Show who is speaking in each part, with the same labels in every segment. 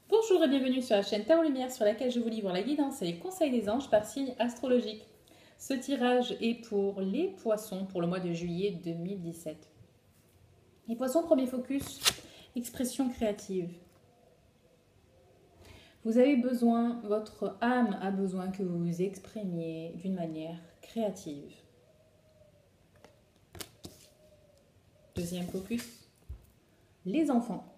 Speaker 1: Bonjour et bienvenue sur la chaîne Tarot Lumière sur laquelle je vous livre la guidance et les conseils des anges par signe astrologique. Ce tirage est pour les poissons pour le mois de juillet 2017. Les poissons, premier focus, expression créative. Vous avez besoin, votre âme a besoin que vous vous exprimiez d'une manière créative. Deuxième focus, les enfants.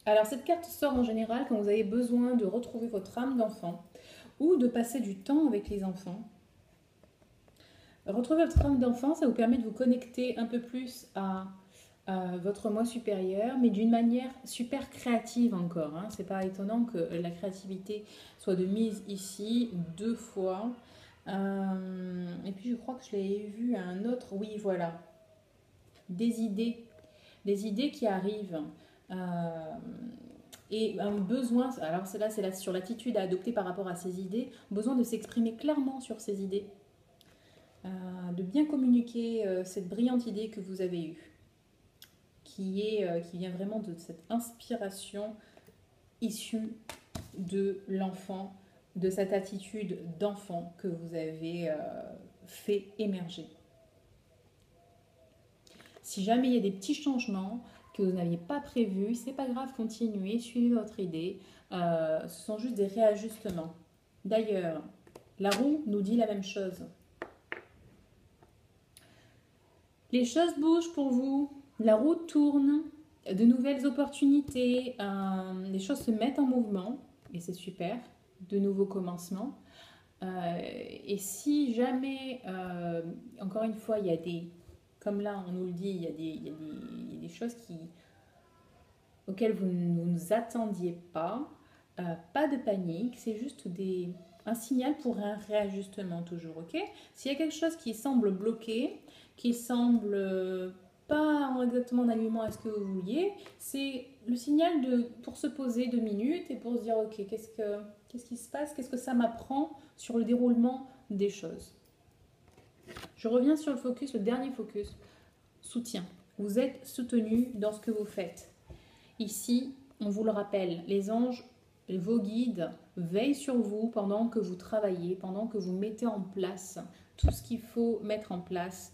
Speaker 1: Alors cette carte sort en général quand vous avez besoin de retrouver votre âme d'enfant ou de passer du temps avec les enfants. Retrouver votre âme d'enfant, ça vous permet de vous connecter un peu plus à votre moi supérieur, mais d'une manière super créative encore. Hein. C'est pas étonnant que la créativité soit de mise ici deux fois. Et puis je crois que je l'ai vu à un autre. Oui, voilà. Des idées qui arrivent. Et un besoin, alors c'est sur l'attitude à adopter par rapport à ces idées, besoin de s'exprimer clairement sur ces idées, de bien communiquer cette brillante idée que vous avez eue, qui vient vraiment de cette inspiration issue de l'enfant, de cette attitude d'enfant que vous avez fait émerger. Si jamais il y a des petits changements que vous n'aviez pas prévus, c'est pas grave, continuez, suivez votre idée. Ce sont juste des réajustements. D'ailleurs, la roue nous dit la même chose. Les choses bougent pour vous, la roue tourne, de nouvelles opportunités, les choses se mettent en mouvement, et c'est super, de nouveaux commencements. Et si jamais, encore une fois, il y a des... Comme là, on nous le dit, il y a des choses auxquelles vous ne vous attendiez pas. Pas de panique, c'est juste un signal pour un réajustement toujours, ok? S'il y a quelque chose qui semble bloqué, qui semble pas exactement en alignement à ce que vous vouliez, c'est le signal pour se poser 2 minutes et pour se dire, ok, qu'est-ce qui se passe? Qu'est-ce que ça m'apprend sur le déroulement des choses? Je reviens sur le dernier focus, soutien. Vous êtes soutenu dans ce que vous faites. Ici, on vous le rappelle, les anges, vos guides veillent sur vous pendant que vous travaillez, pendant que vous mettez en place tout ce qu'il faut mettre en place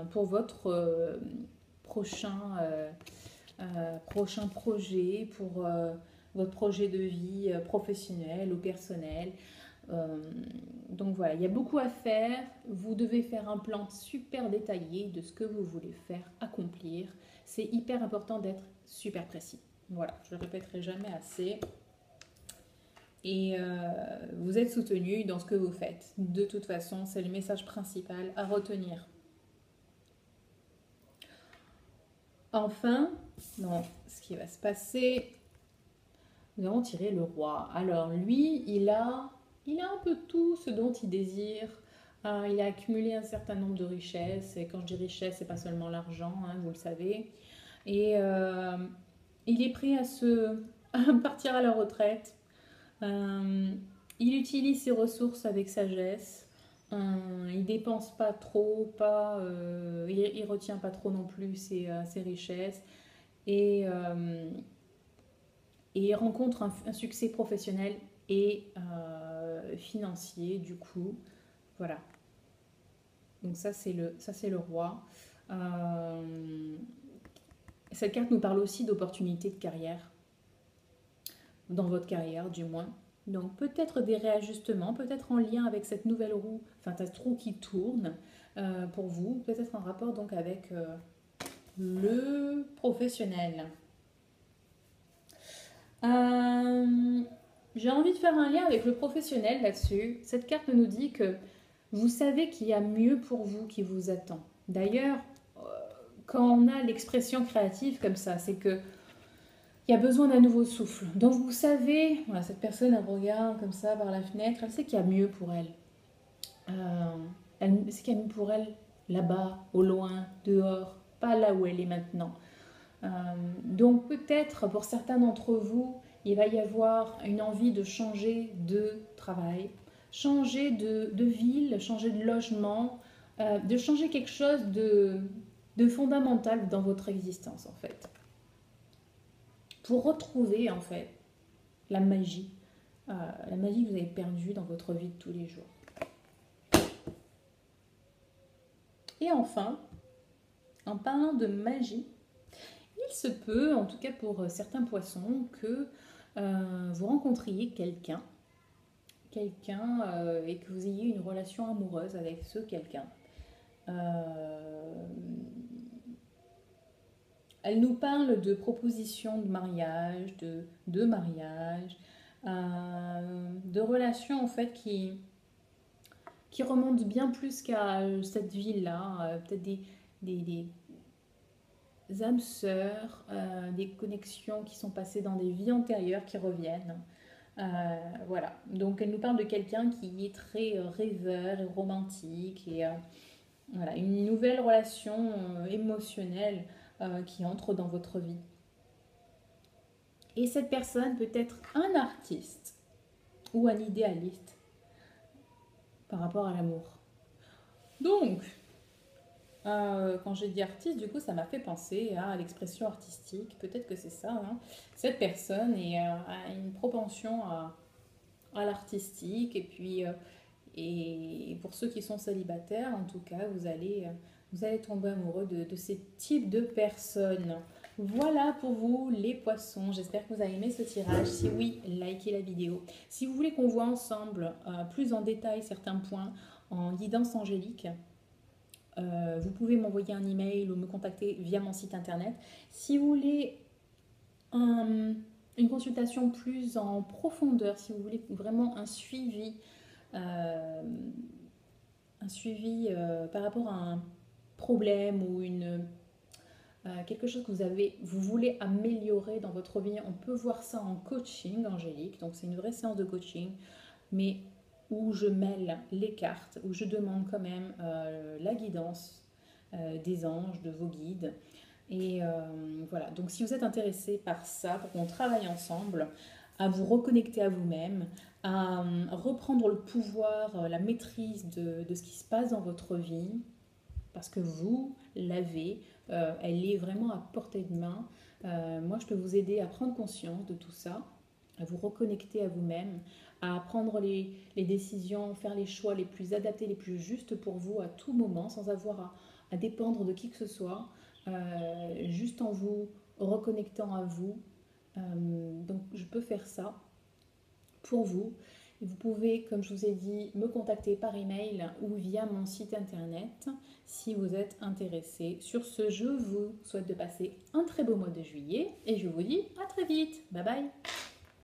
Speaker 1: pour votre prochain projet, pour votre projet de vie professionnel ou personnel. Donc voilà, il y a beaucoup à faire. Vous devez faire un plan super détaillé de ce que vous voulez faire, accomplir. C'est hyper important d'être super précis. Voilà, je le répéterai jamais assez. Et vous êtes soutenu dans ce que vous faites. De toute façon, c'est le message principal à retenir. Enfin, dans ce qui va se passer, nous allons tirer le roi. Alors lui, il a un peu tout ce dont il désire. Il a accumulé un certain nombre de richesses. Et quand je dis richesse, c'est pas seulement l'argent, hein, vous le savez. Et il est prêt à partir à la retraite. Il utilise ses ressources avec sagesse. Il dépense pas trop, il retient pas trop non plus ses richesses. Et, il rencontre un succès professionnel et financier du coup. Voilà. Donc ça c'est le roi. Cette carte nous parle aussi d'opportunités de carrière, dans votre carrière du moins. Donc peut-être des réajustements, peut-être en lien avec cette nouvelle roue, enfin cette roue qui tourne pour vous, peut-être en rapport donc avec le professionnel. J'ai envie de faire un lien avec le professionnel là-dessus. Cette carte nous dit que vous savez qu'il y a mieux pour vous qui vous attend. D'ailleurs, quand on a l'expression créative comme ça, c'est que il y a besoin d'un nouveau souffle. Donc vous savez, voilà, cette personne, elle regarde comme ça par la fenêtre, elle sait qu'il y a mieux pour elle. Elle sait qu'il y a mieux pour elle là-bas, au loin, dehors, pas là où elle est maintenant. Donc peut-être pour certains d'entre vous, il va y avoir une envie de changer de travail, changer de ville, changer de logement, de changer quelque chose de fondamental dans votre existence en fait. Pour retrouver en fait la magie que vous avez perdue dans votre vie de tous les jours. Et enfin, en parlant de magie, il se peut, en tout cas pour certains poissons, que vous rencontriez quelqu'un et que vous ayez une relation amoureuse avec ce quelqu'un. Elle nous parle de propositions de mariage, de mariage, de relations en fait qui remontent bien plus qu'à cette vie-là, peut-être des âmes sœurs, des connexions qui sont passées dans des vies antérieures qui reviennent. Voilà, donc elle nous parle de quelqu'un qui est très rêveur et romantique et voilà, une nouvelle relation émotionnelle qui entre dans votre vie. Et cette personne peut être un artiste ou un idéaliste par rapport à l'amour. Donc, quand j'ai dit artiste, du coup, ça m'a fait penser à l'expression artistique. Peut-être que c'est ça. Hein. Cette personne a une propension à l'artistique. Et puis, et pour ceux qui sont célibataires, en tout cas, vous allez tomber amoureux de ces types de personnes. Voilà pour vous les poissons. J'espère que vous avez aimé ce tirage. Si oui, likez la vidéo. Si vous voulez qu'on voit ensemble plus en détail certains points en guidance angélique, vous pouvez m'envoyer un email ou me contacter via mon site internet. Si vous voulez une consultation plus en profondeur, si vous voulez vraiment un suivi par rapport à un problème ou quelque chose que vous voulez améliorer dans votre vie, on peut voir ça en coaching angélique. Donc c'est une vraie séance de coaching, mais où je mêle les cartes, où je demande quand même la guidance des anges, de vos guides. Et voilà, donc si vous êtes intéressé par ça, pour qu'on travaille ensemble, à vous reconnecter à vous-même, à reprendre le pouvoir, la maîtrise de ce qui se passe dans votre vie, parce que vous l'avez, elle est vraiment à portée de main. Moi, je peux vous aider à prendre conscience de tout ça, à vous reconnecter à vous-même, à prendre les décisions, faire les choix les plus adaptés, les plus justes pour vous à tout moment, sans avoir à dépendre de qui que ce soit, juste en vous reconnectant à vous. Donc, je peux faire ça pour vous. Vous pouvez, comme je vous ai dit, me contacter par email ou via mon site internet si vous êtes intéressé. Sur ce, je vous souhaite de passer un très beau mois de juillet et je vous dis à très vite. Bye bye.